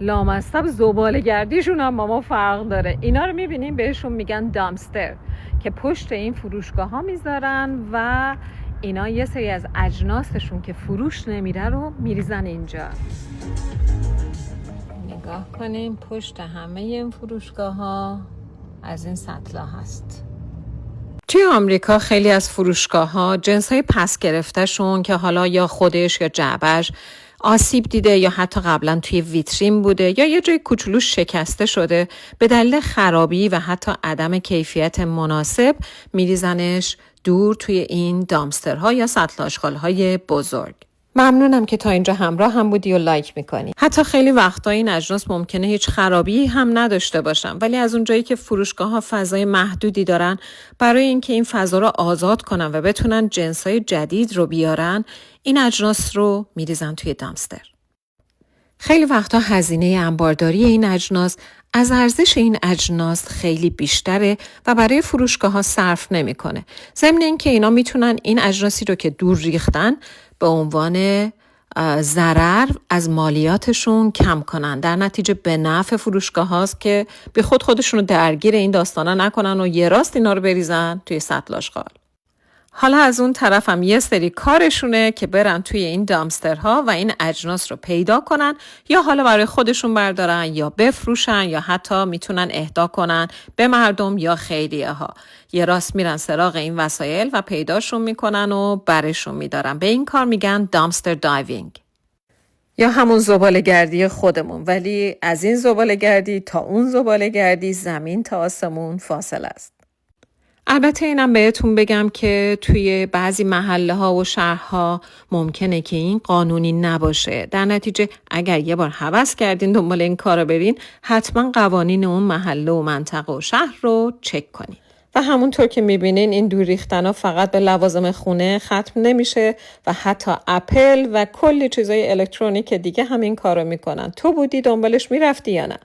لامصب زباله گردیشون هم با ما فرق داره. اینا رو میبینیم بهشون میگن دامستر که پشت این فروشگاه ها میذارن و اینا یه سری از اجناسشون که فروش نمیره رو میریزن اینجا. نگاه کنیم پشت همه این فروشگاه ها از این سطلا هست. توی آمریکا خیلی از فروشگاه ها جنس های پس گرفته شون که حالا یا خودش یا جعبش آسیب دیده یا حتی قبلا توی ویترین بوده یا یه جای کوچولو شکسته شده، به دلیل خرابی و حتی عدم کیفیت مناسب میریزنش دور توی این دامسترها یا سطل آشغال‌های بزرگ. ممنونم که تا اینجا همراه هم بودی و لایک میکنی. حتی خیلی وقتا این اجناس ممکنه هیچ خرابی هم نداشته باشن، ولی از اونجایی که فروشگاه ها فضای محدودی دارن، برای اینکه این فضا رو آزاد کنن و بتونن جنسای جدید رو بیارن، این اجناس رو میریزن توی دامستر. خیلی وقتا هزینه انبارداری این اجناس از ارزش این اجناس خیلی بیشتره و برای فروشگاه ها صرف نمیکنه. ضمن اینکه اینا میتونن این اجناسی رو که دور ریختن به عنوان ضرر از مالیاتشون کم کنن. در نتیجه به نفع فروشگاه هاست که به خودشون رو درگیر این داستانا نکنن و یه راست اینا رو بریزن توی سطل آشغال. حالا از اون طرف هم یه سری کارشونه که برن توی این دامسترها و این اجناس رو پیدا کنن، یا حالا برای خودشون بردارن یا بفروشن یا حتی میتونن اهدا کنن به مردم یا خیریه ها. یه راست میرن سراغ این وسایل و پیداشون میکنن و برشون میدارن. به این کار میگن دامستر دایوینگ یا همون زباله‌گردی خودمون، ولی از این زباله‌گردی تا اون زباله‌گردی زمین تا آسمون فاصله است. البته اینم بهتون بگم که توی بعضی محله ها و شهرها ممکنه که این قانونی نباشه. در نتیجه اگر یه بار هوس کردین دنبال این کارا برین، حتما قوانین اون محله و منطقه و شهر رو چک کنین. و همونطور که میبینین این دور ریختنا فقط به لوازم خونه ختم نمیشه و حتی اپل و کلی چیزای الکترونیک دیگه همین کارو میکنن. تو بودی دنبالش میرفتی یا نه؟